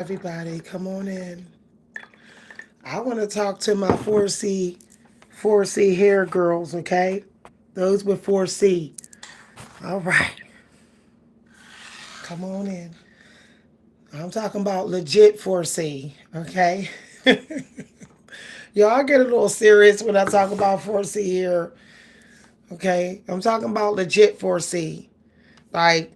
Everybody, come on in. I want to talk to my 4C hair girls, okay? Those with 4C. All right, come on in. I'm talking about legit 4C, okay? Y'all get a little serious when I talk about 4C here, okay? I'm talking about legit 4C. Like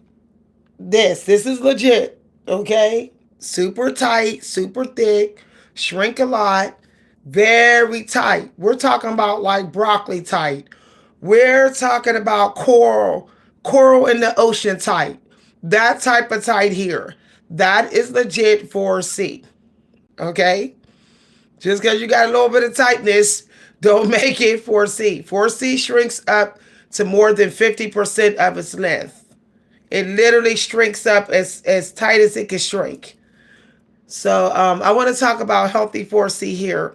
this is legit, okay? Super tight, super thick, shrink a lot, very tight. We're talking about like broccoli tight. We're talking about coral in the ocean tight. That type of tight here. That is legit 4C. Okay? Just because you got a little bit of tightness, don't make it 4C. 4C shrinks up to more than 50% of its length. It literally shrinks up as tight as it can shrink. So I want to talk about healthy 4C here.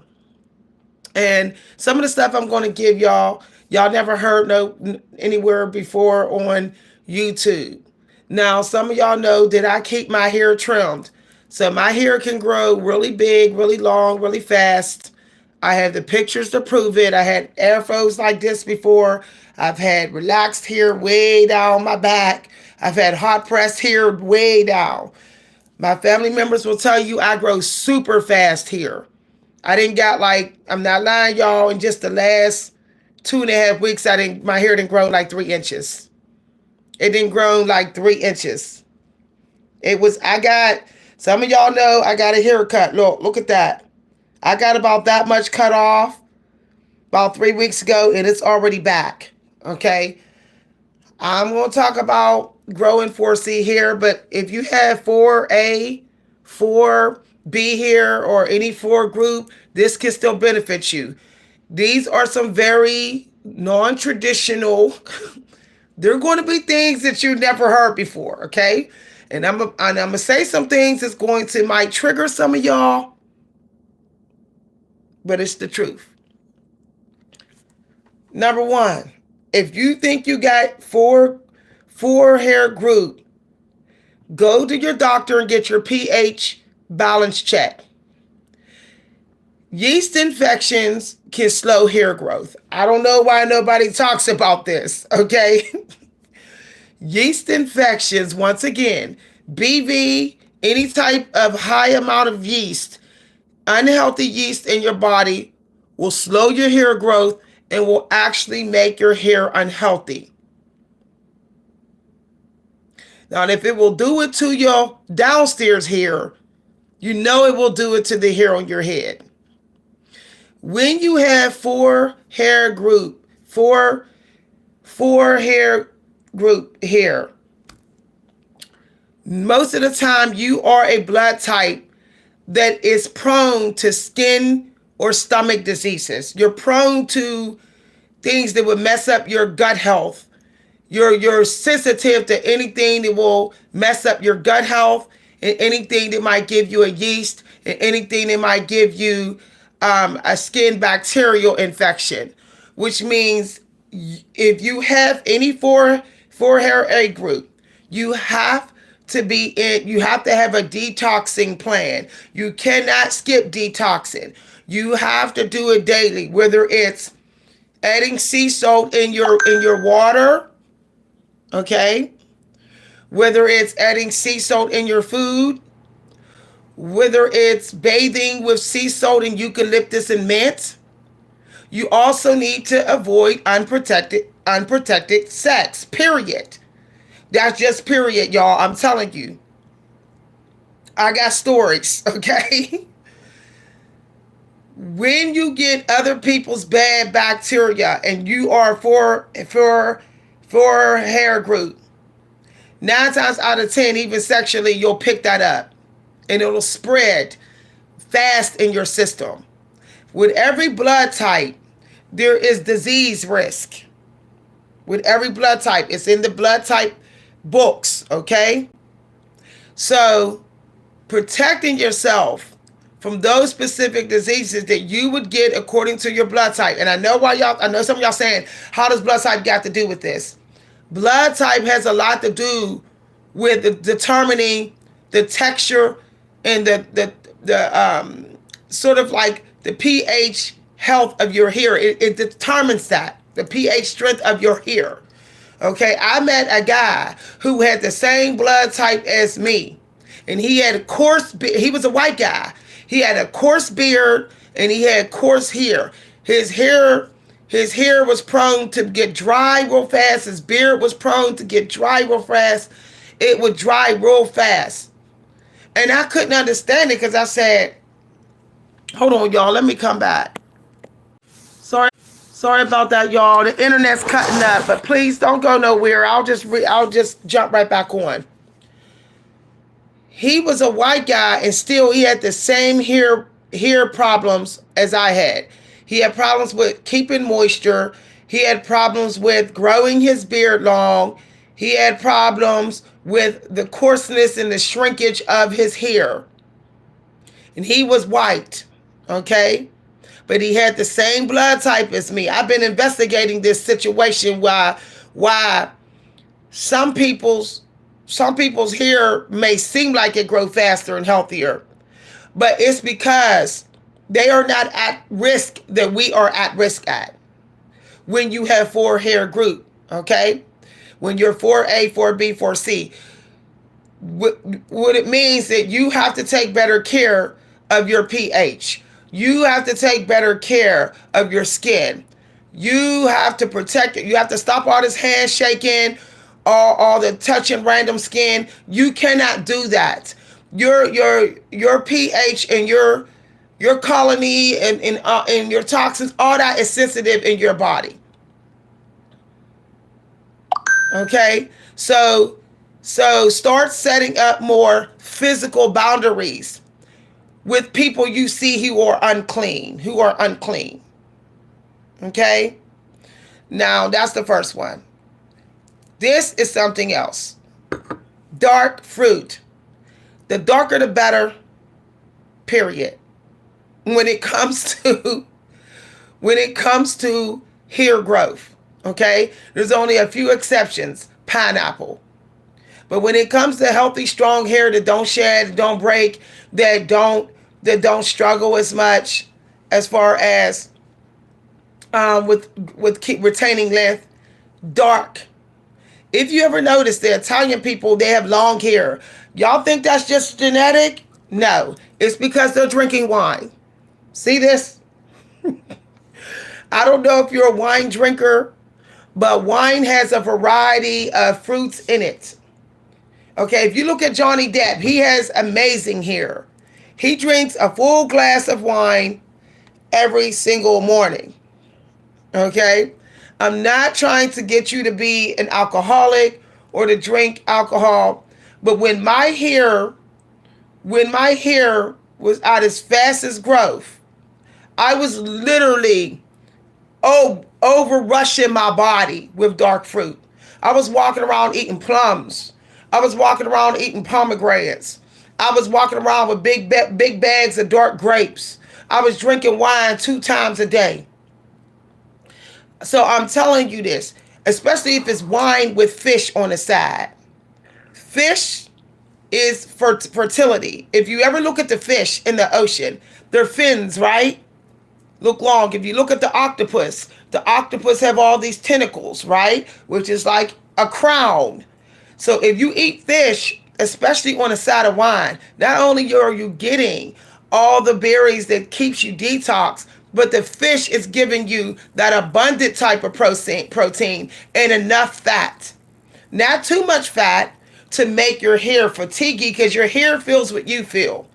And some of the stuff I'm going to give y'all never heard anywhere before on YouTube. Now, some of y'all know that I keep my hair trimmed. So my hair can grow really big, really long, really fast. I have the pictures to prove it. I had afros like this before. I've had relaxed hair way down my back. I've had hot pressed hair way down. My family members will tell you I grow super fast here. I didn't got like, I'm not lying, y'all, in just the last 2.5 weeks, my hair didn't grow like 3 inches. It didn't grow like 3 inches. Some of y'all know I got a haircut. Look at that. I got about that much cut off about 3 weeks ago, and it's already back. Okay. I'm going to talk about growing 4C here, but if you have 4A, 4B here, or any 4 group, this can still benefit you. These are some very non-traditional, they're going to be things that you never heard before, okay? And I'm going to say some things that's might trigger some of y'all, but it's the truth. Number one, if you think you got four hair group, go to your doctor and get your pH balance checked. Yeast infections can slow hair growth. I don't know why nobody talks about this, okay? Yeast infections, once again, BV, any type of high amount of yeast, unhealthy yeast in your body will slow your hair growth and will actually make your hair unhealthy. Now, if it will do it to your downstairs hair, you know it will do it to the hair on your head. When you have four hair group hair, most of the time you are a blood type that is prone to skin or stomach diseases. You're prone to things that would mess up your gut health. You're sensitive to anything that will mess up your gut health, and anything that might give you a yeast, and anything that might give you a skin bacterial infection, which means if you have any four hair A group, you have to have a detoxing plan. You cannot skip detoxing. You have to do it daily, whether it's adding sea salt in your water, okay? Whether it's adding sea salt in your food, whether it's bathing with sea salt and eucalyptus and mint. You also need to avoid unprotected sex, period. That's just period, y'all. I'm telling you. I got stories, okay? When you get other people's bad bacteria and you are for hair group, 9 times out of 10, even sexually, you'll pick that up. And it'll spread fast in your system. With every blood type, there is disease risk. With every blood type, it's in the blood type books, okay? So, protecting yourself from those specific diseases that you would get according to your blood type. And I know some of y'all saying, how does blood type got to do with this? Blood type has a lot to do with determining the texture and the sort of like the pH health of your hair. It determines that the pH strength of your hair. Okay, I met a guy who had the same blood type as me, and he had a coarse. He was a white guy. He had a coarse beard and he had coarse hair. His hair, his hair was prone to get dry real fast. His beard was prone to get dry real fast. It would dry real fast, and I couldn't understand it because I said, "Hold on, y'all. Let me come back." Sorry about that, y'all. The internet's cutting up, but please don't go nowhere. I'll just jump right back on. He was a white guy, and still he had the same hair problems as I had. He had problems with keeping moisture. He had problems with growing his beard long. He had problems with the coarseness and the shrinkage of his hair. And he was white, okay? But he had the same blood type as me. I've been investigating this situation why some people's hair may seem like it grow faster and healthier, but it's because they are not at risk that we are at risk at when you have 4 hair group, okay? When you're 4A, 4B, 4C, what it means that you have to take better care of your pH. You have to take better care of your skin. You have to protect it. You have to stop all this handshaking, all the touching random skin. You cannot do that. Your pH and your colony and your toxins, all that is sensitive in your body. Okay, so start setting up more physical boundaries with people you see who are unclean. Okay, now that's the first one. This is something else. Dark fruit. The darker the better, period. When it comes to hair growth, okay? There's only a few exceptions. Pineapple. But when it comes to healthy, strong hair that don't shed, don't break, that don't struggle as much as far as with keep retaining length, dark. If you ever notice the Italian people, they have long hair. Y'all think that's just genetic? No, it's because they're drinking wine. See this? I don't know if you're a wine drinker, but wine has a variety of fruits in it. Okay, if you look at Johnny Depp, he has amazing hair. He drinks a full glass of wine every single morning. Okay? I'm not trying to get you to be an alcoholic or to drink alcohol, but when my hair was at its fastest growth, I was literally over rushing my body with dark fruit. I was walking around eating plums. I was walking around eating pomegranates. I was walking around with big bags of dark grapes. I was drinking wine 2 times a day. So I'm telling you this, especially if it's wine with fish on the side. Fish is fertility. If you ever look at the fish in the ocean, their fins, right? Look long. If you look at the octopus have all these tentacles, right? Which is like a crown. So if you eat fish, especially on the side of wine, not only are you getting all the berries that keeps you detox, but the fish is giving you that abundant type of protein and enough fat. Not too much fat to make your hair fatiguey, because your hair feels what you feel.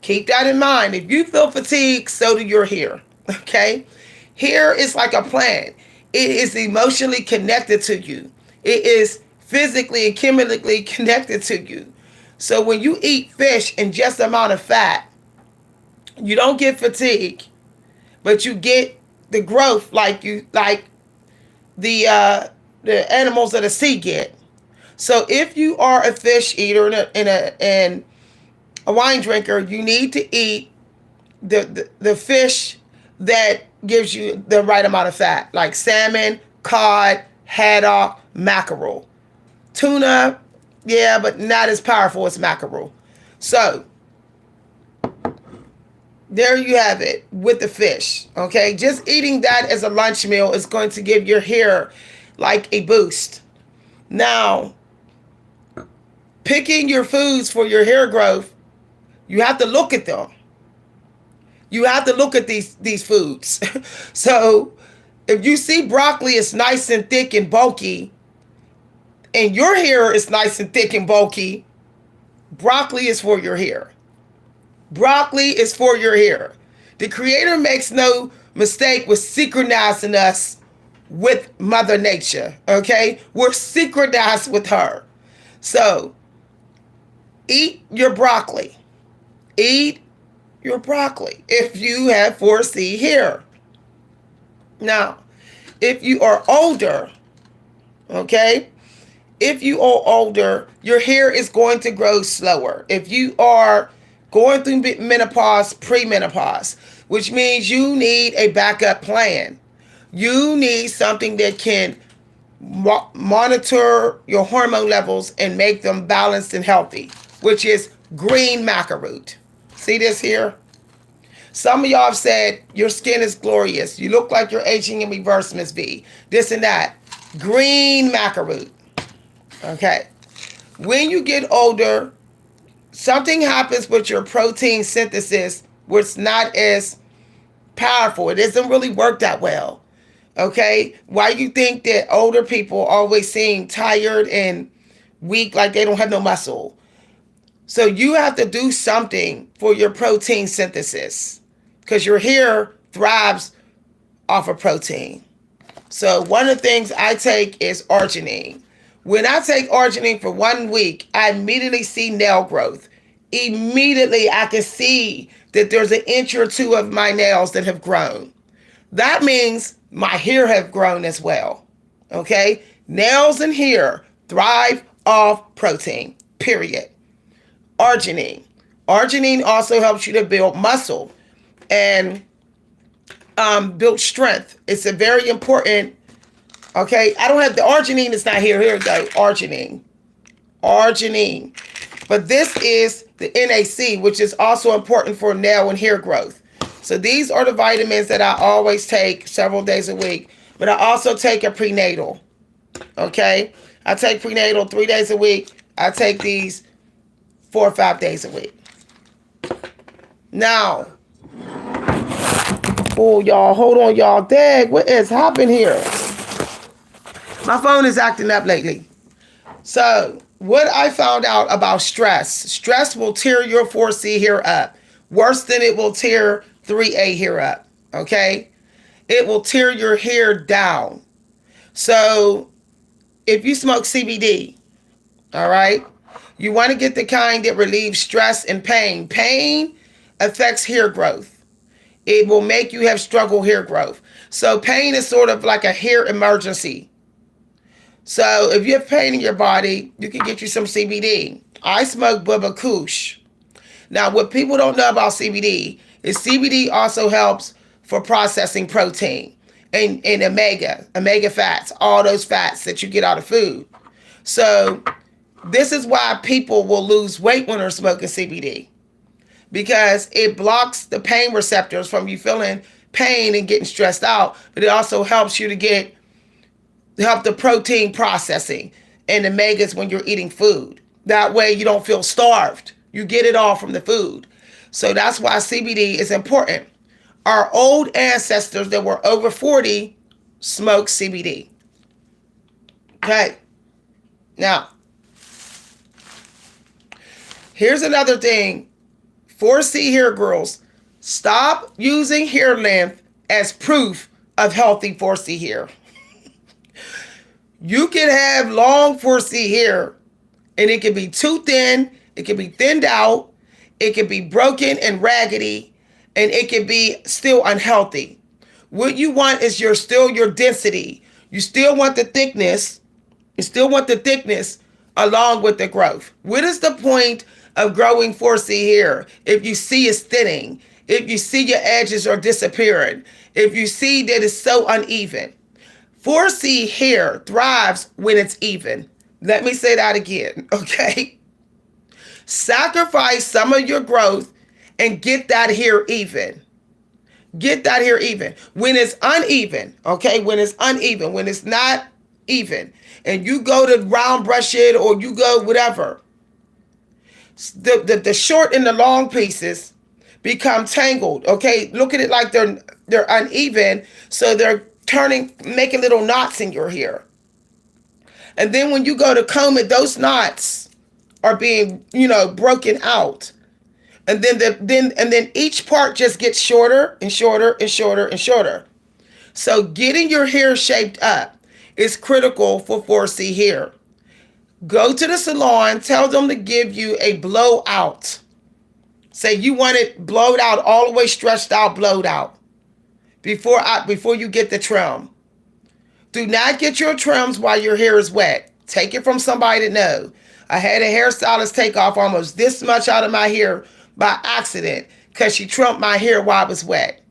Keep that in mind. If you feel fatigued, so do your hair. Okay? Hair is like a plant. It is emotionally connected to you. It is physically and chemically connected to you. So when you eat fish in just amount of fat, you don't get fatigue, but you get the growth like the animals of the sea get. So if you are a fish eater and a wine drinker, you need to eat the fish that gives you the right amount of fat, like salmon, cod, haddock, mackerel. Tuna, yeah, but not as powerful as mackerel. So There you have it with the fish. Okay, just eating that as a lunch meal is going to give your hair like a boost. Now, picking your foods for your hair growth, you have to look at them. You have to look at these foods. So, if you see broccoli is nice and thick and bulky, and your hair is nice and thick and bulky, broccoli is for your hair. Broccoli is for your hair. The Creator makes no mistake with synchronizing us with Mother Nature. Okay? We're synchronized with her. So, eat your broccoli. Eat your broccoli if you have 4C hair. Now, if you are older, okay, if you are older, your hair is going to grow slower. If you are going through menopause, premenopause, which means you need a backup plan. You need something that can monitor your hormone levels and make them balanced and healthy, which is green maca root. See this here? Some of y'all have said your skin is glorious. You look like you're aging in reverse, Miss V. This and that. Green maca root. Okay. When you get older, something happens with your protein synthesis where it's not as powerful. It doesn't really work that well. Okay? Why you think that older people always seem tired and weak, like they don't have no muscle? So you have to do something for your protein synthesis because your hair thrives off of protein. So one of the things I take is arginine. When I take arginine for 1 week, I immediately see nail growth. Immediately I can see that there's an inch or two of my nails that have grown. That means my hair have grown as well. Okay? Nails and hair thrive off protein, period. Arginine. Arginine also helps you to build muscle and build strength. It's a very important, okay? I don't have the arginine, it's not here. Here we go, arginine. Arginine. But this is the NAC, which is also important for nail and hair growth. So these are the vitamins that I always take several days a week. But I also take a prenatal, okay? I take prenatal 3 days a week. I take these 4 or 5 days a week. Now, oh, y'all, hold on, y'all. Dang, what is happening here? My phone is acting up lately. So, what I found out about stress will tear your 4C hair up. Worse than it will tear 3A hair up, okay? It will tear your hair down. So, if you smoke CBD, all right, you want to get the kind that relieves stress and pain. Pain affects hair growth. It will make you have struggle hair growth. So pain is sort of like a hair emergency. So if you have pain in your body, you can get you some CBD. I smoke Bubba Kush. Now, what people don't know about CBD is CBD also helps for processing protein and omega fats, all those fats that you get out of food. So this is why people will lose weight when they're smoking CBD, because it blocks the pain receptors from you feeling pain and getting stressed out, but it also helps you to help the protein processing and omegas when you're eating food. That way you don't feel starved. You get it all from the food. So that's why CBD is important. Our old ancestors that were over 40 smoked CBD. Okay. Now, here's another thing. 4C hair girls, stop using hair length as proof of healthy 4C hair. You can have long 4C hair and it can be too thin, it can be thinned out, it can be broken and raggedy, and it can be still unhealthy. What you want is still your density. You still want the thickness. You still want the thickness along with the growth. What is the point of growing 4C hair if you see it's thinning, if you see your edges are disappearing, if you see that it's so uneven? 4C hair thrives when it's even. Let me say that again, okay? Sacrifice some of your growth and get that hair even. Get that hair even. When it's uneven, okay, when it's uneven, when it's not even, and you go to round brush it or you go whatever, the short and the long pieces become tangled. Okay, look at it like they're uneven, so they're turning, making little knots in your hair. And then when you go to comb it, those knots are being, broken out. And then each part just gets shorter and shorter and shorter and shorter. So getting your hair shaped up is critical for 4C hair. Go to the salon, tell them to give you a blowout. Say you want it blowed out, all the way stretched out, blowed out before you get the trim. Do not get your trims while your hair is wet. Take it from somebody to know. I had a hairstylist take off almost this much out of my hair by accident because she trimmed my hair while it was wet.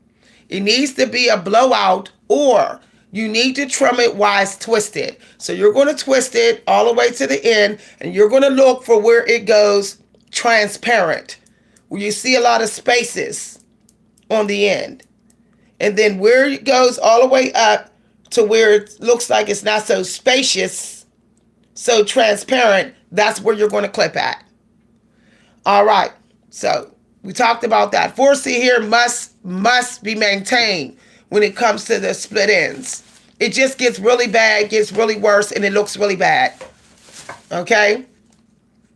It needs to be a blowout, or you need to trim it while it's twisted. So you're going to twist it all the way to the end, and you're going to look for where it goes transparent, where you see a lot of spaces on the end. And then where it goes all the way up to where it looks like it's not so spacious, so transparent, that's where you're going to clip at. All right. So we talked about that. 4C hair must be maintained when it comes to the split ends. It just gets really bad, gets really worse, and it looks really bad. Okay?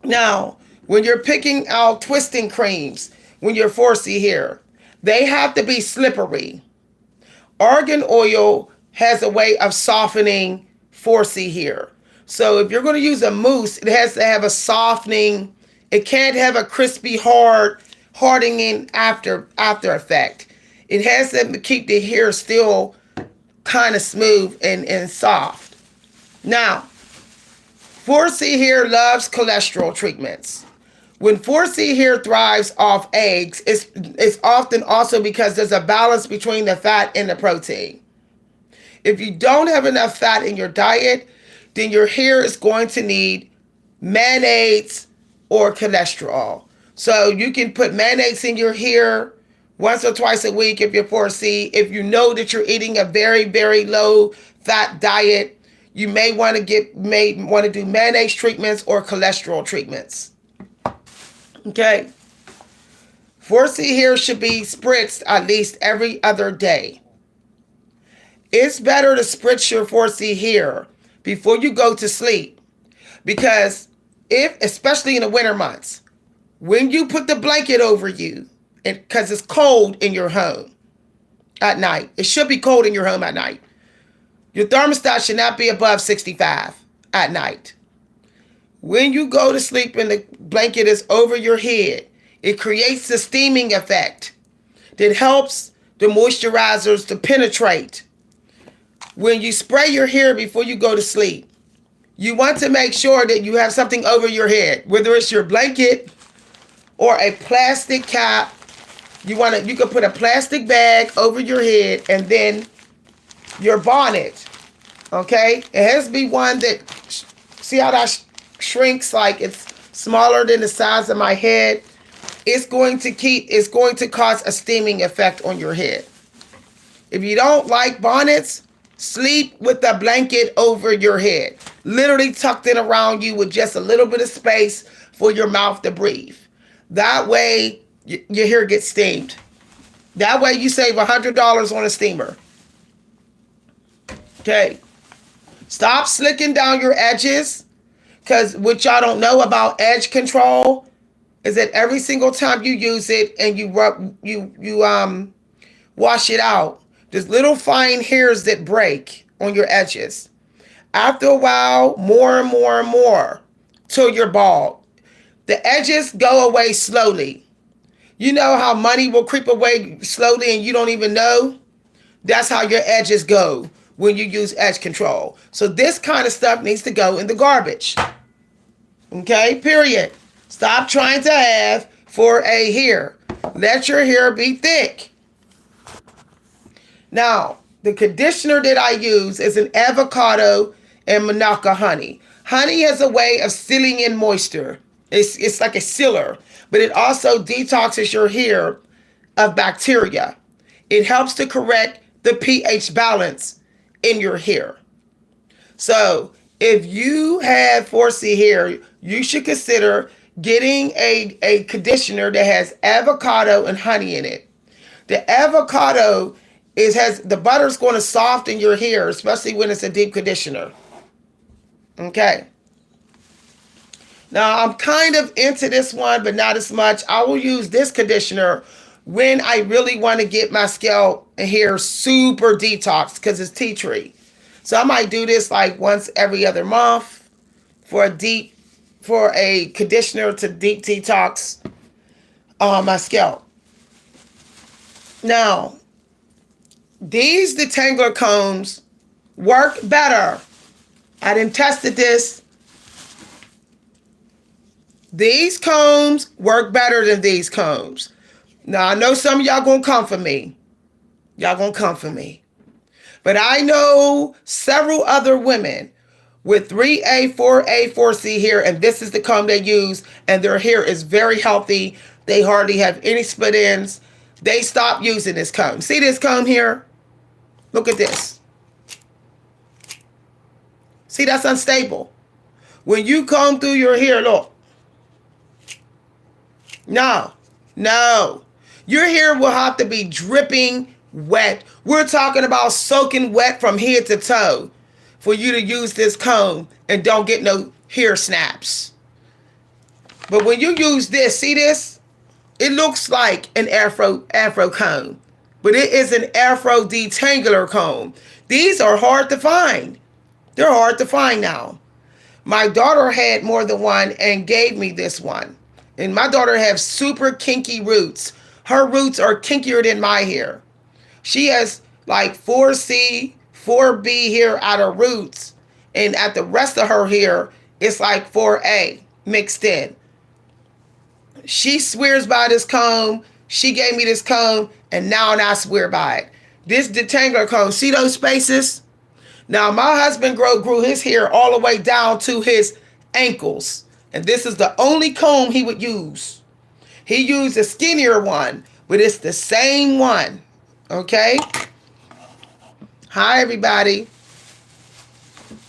Now, when you're picking out twisting creams, when you're 4C hair, they have to be slippery. Argan oil has a way of softening 4C hair. So if you're going to use a mousse, it has to have a softening. It can't have a crispy, hardening after effect. It has to keep the hair still kind of smooth and soft. Now, 4C hair loves cholesterol treatments. When 4C hair thrives off eggs, it's often also because there's a balance between the fat and the protein. If you don't have enough fat in your diet, then your hair is going to need mayonnaise or cholesterol. So you can put mayonnaise in your hair once or twice a week if you're 4C. If you know that you're eating a very, very low fat diet, you may want to do mayonnaise treatments or cholesterol treatments. Okay. 4C hair should be spritzed at least every other day. It's better to spritz your 4C hair before you go to sleep, because especially in the winter months, when you put the blanket over you, because it's cold in your home at night, it should be cold in your home at night. Your thermostat should not be above 65 at night. When you go to sleep and the blanket is over your head, it creates a steaming effect that helps the moisturizers to penetrate. When you spray your hair before you go to sleep, you want to make sure that you have something over your head, whether it's your blanket or a plastic cap. You can put a plastic bag over your head, and then your bonnet. Okay? It has to be one that, see how that shrinks, like it's smaller than the size of my head. It's going to cause a steaming effect on your head. If you don't like bonnets, sleep with a blanket over your head, literally tucked in around you with just a little bit of space for your mouth to breathe. That way, your hair gets steamed. That way, you save $100 on a steamer. Okay. Stop slicking down your edges, because what y'all don't know about edge control is that every single time you use it and you wash it out, there's little fine hairs that break on your edges. After a while, more and more and more till you're bald. The edges go away slowly. You know how money will creep away slowly and you don't even know? That's how your edges go when you use edge control. So this kind of stuff needs to go in the garbage. Okay, period. Stop trying to have 4A hair. Let your hair be thick. Now, the conditioner that I use is an avocado and Manuka honey. Honey has a way of sealing in moisture. It's like a sealer. but it also detoxes your hair of bacteria. It helps to correct the pH balance in your hair. So if you have 4C hair, you should consider getting a conditioner that has avocado and honey in it. The avocado has the butter's going to soften your hair, especially when it's a deep conditioner. Okay. Now I'm kind of into this one, but not as much. I will use this conditioner when I really want to get my scalp and hair super detoxed because it's tea tree. So I might do this like once every other month for a conditioner to deep detox my scalp. Now, these detangler combs work better. I done tested this. These combs work better than these combs. Now, I know some of y'all gonna come for me. Y'all gonna come for me. But I know several other women with 3A, 4A, 4C hair, and this is the comb they use, and their hair is very healthy. They hardly have any split ends. They stop using this comb. See this comb here? Look at this. See, that's unstable. When you comb through your hair, look. No. Your hair will have to be dripping wet. We're talking about soaking wet from head to toe for you to use this comb and don't get no hair snaps. But when you use this, see this? It looks like an afro comb, but it is an afro detangler comb. These are hard to find. They're hard to find now. My daughter had more than one and gave me this one. And my daughter has super kinky roots. Her roots are kinkier than my hair. She has like 4C, 4B hair out of roots. And at the rest of her hair, it's like 4A mixed in. She swears by this comb. She gave me this comb, and now I swear by it. This detangler comb, see those spaces? Now, my husband grew his hair all the way down to his ankles. And this is the only comb he would use. He used a skinnier one, but it's the same one. Okay? Hi, everybody.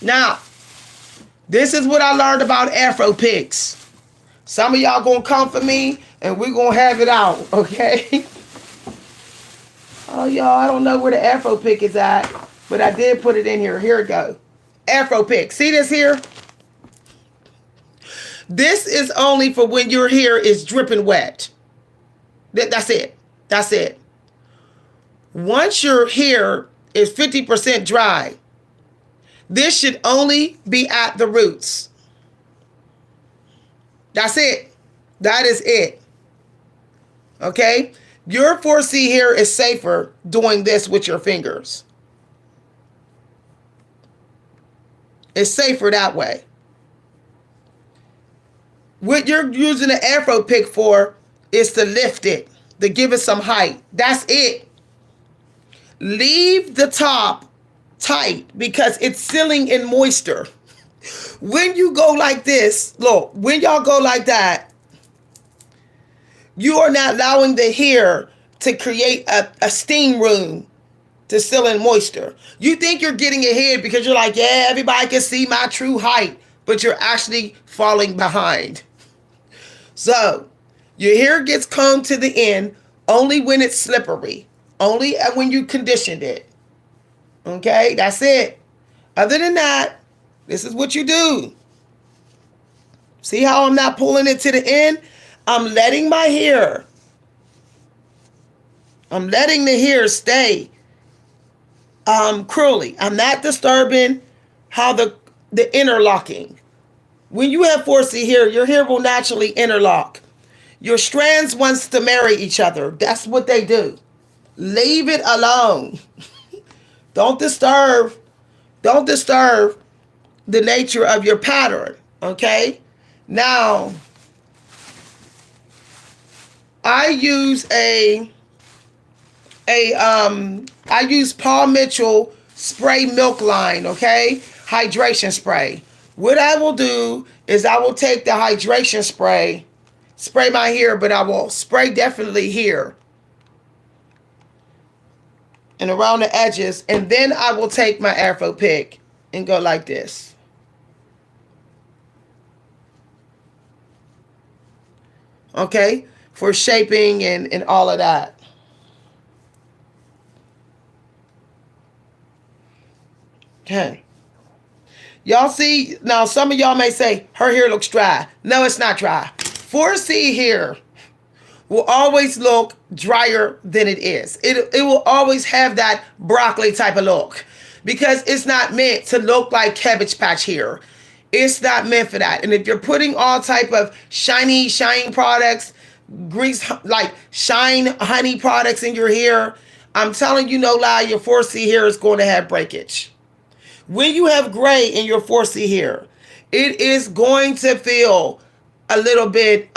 Now, this is what I learned about Afro picks. Some of y'all gonna come for me, and we're gonna have it out, okay? Oh, y'all, I don't know where the Afro pick is at, but I did put it in here. Here it go. Afro pick. See this here? This is only for when your hair is dripping wet. That's it. That's it. Once your hair is 50% dry, this should only be at the roots. That's it. That is it. Okay? Your 4C hair is safer doing this with your fingers. It's safer that way. What you're using the Afro pick for is to lift it, to give it some height. That's it. Leave the top tight because it's sealing in moisture. When you go like this, look, when y'all go like that, you are not allowing the hair to create a steam room to seal in moisture. You think you're getting ahead because you're like, yeah, everybody can see my true height, but you're actually falling behind. So, your hair gets combed to the end only when it's slippery. Only when you conditioned it. Okay, that's it. Other than that, this is what you do. See how I'm not pulling it to the end? I'm letting my hair. I'm letting the hair stay curly. I'm not disturbing how the interlocking. When you have 4C hair, your hair will naturally interlock. Your strands wants to marry each other. That's what they do. Leave it alone. Don't disturb the nature of your pattern, okay? Now, I use I use Paul Mitchell spray milk line, okay? Hydration spray. What I will do is I will take the hydration spray spray my hair, but I will spray definitely here and around the edges. And then I will take my Afro pick and go like this. Okay? For shaping and all of that. Okay. Y'all see, now some of y'all may say, her hair looks dry. No, it's not dry. 4C hair will always look drier than it is. It will always have that broccoli type of look because it's not meant to look like Cabbage Patch hair. It's not meant for that. And if you're putting all type of shiny products, grease, like shine honey products in your hair, I'm telling you no lie, your 4C hair is going to have breakage. When you have gray in your 4C hair, it is going to feel a little bit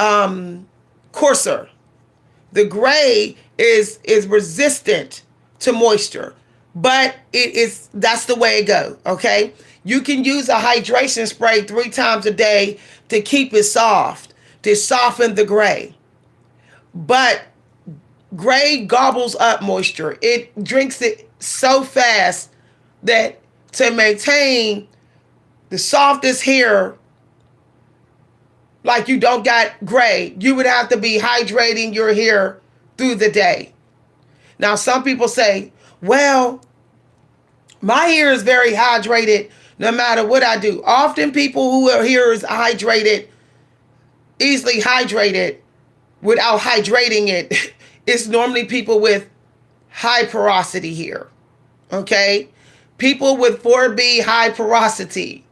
coarser. The gray is resistant to moisture, but that's the way it goes, okay? You can use a hydration spray 3 times a day to keep it soft, to soften the gray. But gray gobbles up moisture. It drinks it so fast that to maintain the softest hair, like you don't got gray, you would have to be hydrating your hair through the day. Now, some people say, well, my hair is very hydrated no matter what I do. Often people who are hair is hydrated, easily hydrated without hydrating it, it's normally people with high porosity hair. Okay? People with 4B high porosity.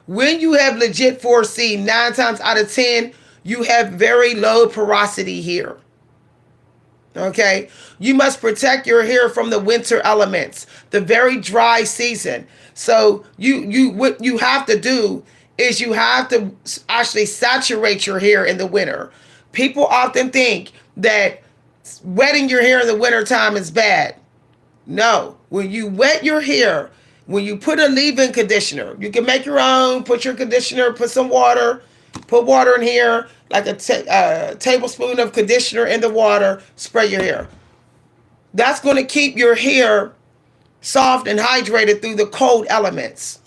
When you have legit 4C, 9 times out of 10, you have very low porosity hair. Okay? You must protect your hair from the winter elements, the very dry season. So what you have to do is you have to actually saturate your hair in the winter. People often think that wetting your hair in the wintertime is bad. No, when you wet your hair, when you put a leave-in conditioner, you can make your own, put your conditioner, put some water, put water in here, like a tablespoon of conditioner in the water, spray your hair. That's going to keep your hair soft and hydrated through the cold elements.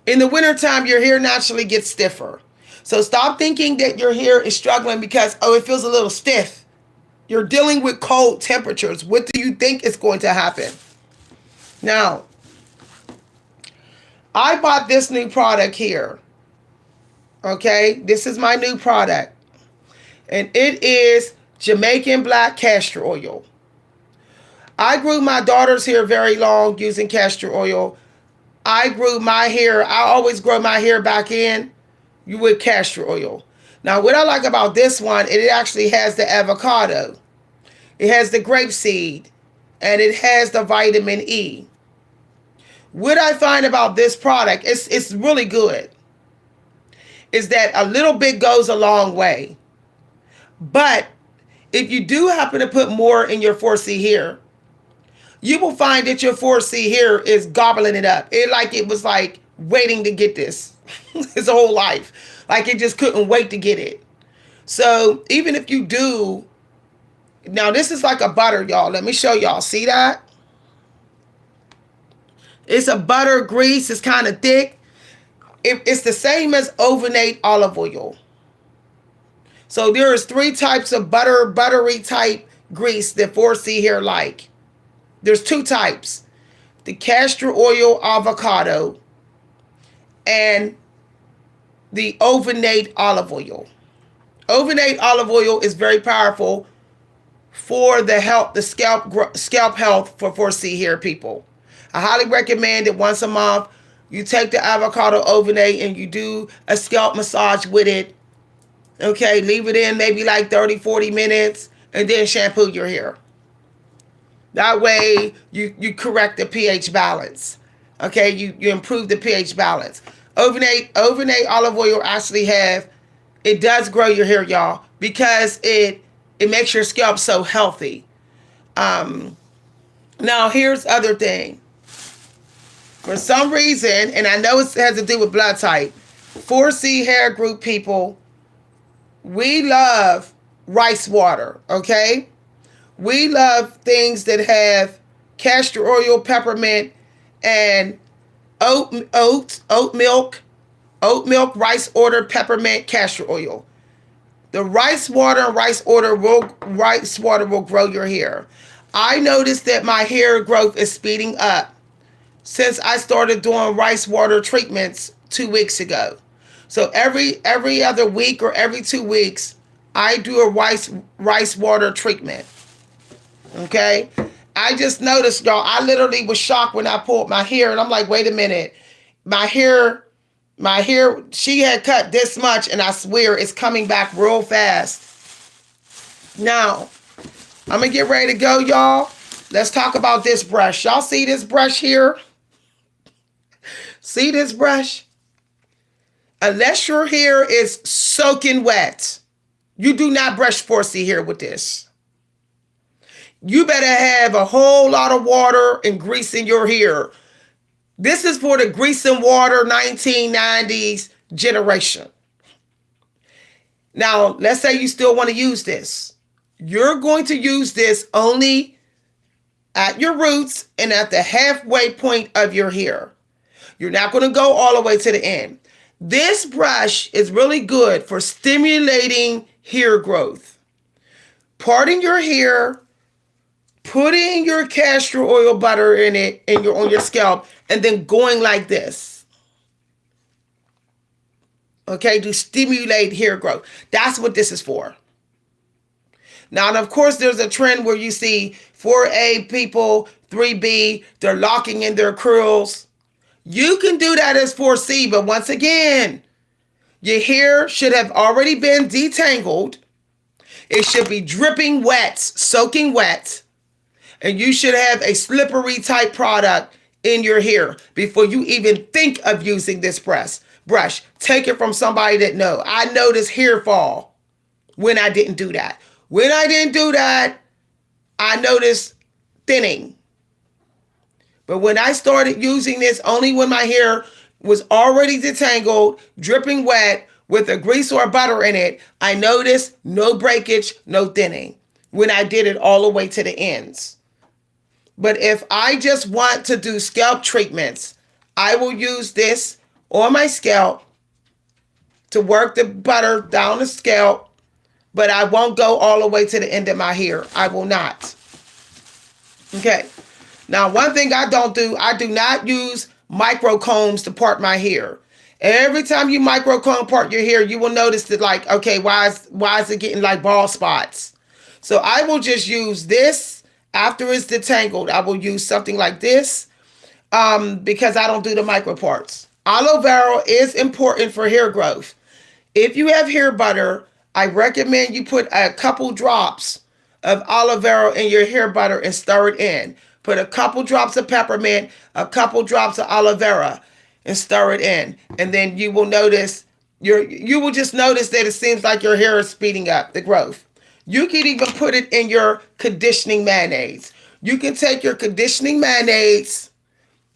In the wintertime, your hair naturally gets stiffer. So stop thinking that your hair is struggling because, oh, it feels a little stiff. You're dealing with cold temperatures. What do you think is going to happen? Now, I bought this new product here. Okay, this is my new product. And it is Jamaican black castor oil. I grew my daughter's hair very long using castor oil. I grew my hair, I always grow my hair back in with castor oil. Now, what I like about this one, it actually has the avocado. It has the grapeseed. And it has the vitamin E. What I find about this product, it's really good, is that a little bit goes a long way. But if you do happen to put more in your 4C hair, you will find that your 4C hair is gobbling it up. It was like waiting to get this his whole life. Like it just couldn't wait to get it. So even if you do, now this is like a butter, y'all. Let me show y'all. See that? It's a butter grease. It's kind of thick. It's the same as overnight olive oil. So there's 3 types of buttery type grease that 4C hair like. There's 2 types. The castor oil avocado and the overnight olive oil. Overnight olive oil is very powerful for the scalp health for 4C hair people. I highly recommend it once a month. You take the avocado overnight and you do a scalp massage with it. Okay, leave it in maybe like 30, 40 minutes and then shampoo your hair. That way you correct the pH balance. Okay, you improve the pH balance. Overnight olive oil actually it does grow your hair, y'all, because it makes your scalp so healthy. Now here's other thing. For some reason, and I know it has to do with blood type, 4C hair group people we love rice water, okay? We love things that have castor oil, peppermint, and oat milk, rice water, peppermint, castor oil. The rice water will grow your hair. I noticed that my hair growth is speeding up since I started doing rice water treatments 2 weeks ago. So every other week or every 2 weeks, I do a rice water treatment. Okay? I just noticed, y'all, I literally was shocked when I pulled my hair, and I'm like, wait a minute. My hair, she had cut this much, and I swear it's coming back real fast. Now, I'm going to get ready to go, y'all. Let's talk about this brush. Y'all see this brush here? See this brush? Unless your hair is soaking wet, you do not brush 4C hair with this. You better have a whole lot of water and grease in your hair. This is for the grease and water 1990s generation. Now, let's say you still want to use this. You're going to use this only at your roots and at the halfway point of your hair. You're not going to go all the way to the end. This brush is really good for stimulating hair growth. Parting your hair, putting your castor oil butter in it and on your scalp, and then going like this. Okay, to stimulate hair growth. That's what this is for. Now, and of course, there's a trend where you see 4A people, 3B, they're locking in their curls. You can do that as 4C, but once again, your hair should have already been detangled. It should be dripping wet, soaking wet, and you should have a slippery type product in your hair before you even think of using this brush. Take it from somebody that knows. I noticed hair fall when I didn't do that. When I didn't do that, I noticed thinning. But when I started using this only when my hair was already detangled, dripping wet, with a grease or butter in it, I noticed no breakage, no thinning when I did it all the way to the ends. But if I just want to do scalp treatments, I will use this on my scalp to work the butter down the scalp, but I won't go all the way to the end of my hair. I will not. Okay. Now, one thing I do not use micro combs to part my hair. Every time you micro comb part your hair, you will notice that, like, okay, why is it getting like bald spots? So I will just use this after it's detangled. I will use something like this because I don't do the micro parts. Aloe vera is important for hair growth. If you have hair butter, I recommend you put a couple drops of aloe vera in your hair butter and stir it in. Put a couple drops of peppermint, a couple drops of aloe vera, and stir it in. And then you will notice, you will just notice that it seems like your hair is speeding up the growth. You can even put it in your conditioning mayonnaise. You can take your conditioning mayonnaise,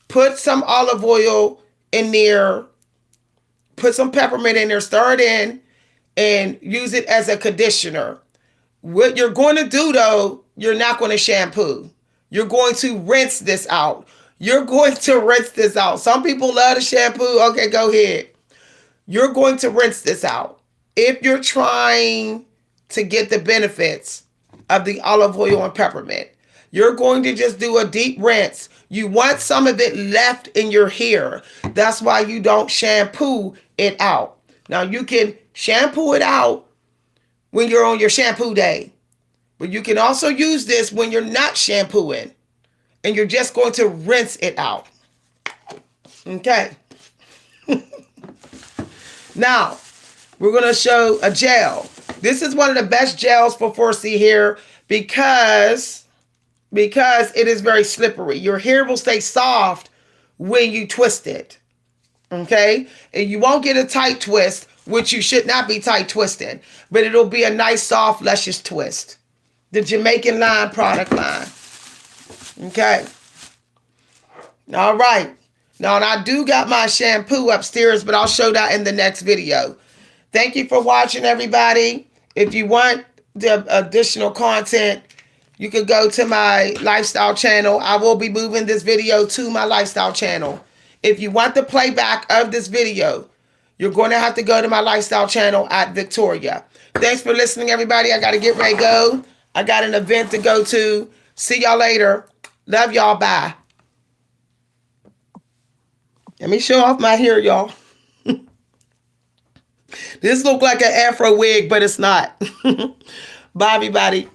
put some olive oil in there, put some peppermint in there, stir it in, and use it as a conditioner. What you're going to do, though, you're not going to shampoo. You're going to rinse this out. You're going to rinse this out. Some people love to shampoo. Okay, go ahead. You're going to rinse this out. If you're trying to get the benefits of the olive oil and peppermint, you're going to just do a deep rinse. You want some of it left in your hair. That's why you don't shampoo it out. Now, you can shampoo it out when you're on your shampoo day, but you can also use this when you're not shampooing and you're just going to rinse it out. Okay. Now, we're going to show a gel. This is one of the best gels for 4C hair because it is very slippery. Your hair will stay soft when you twist it. Okay? And you won't get a tight twist, which you should not be tight twisted, but it'll be a nice, soft, luscious twist. The Jamaican line product line. Okay. All right. Now, and I do got my shampoo upstairs, but I'll show that in the next video. Thank you for watching, everybody. If you want the additional content, you can go to my lifestyle channel. I will be moving this video to my lifestyle channel. If you want the playback of this video, you're going to have to go to my lifestyle channel at Victoria. Thanks for listening, everybody. I got to get ready to go. I got an event to go to. See y'all later. Love y'all. Bye. Let me show off my hair, y'all. This look like an afro wig, but it's not. Bye, everybody.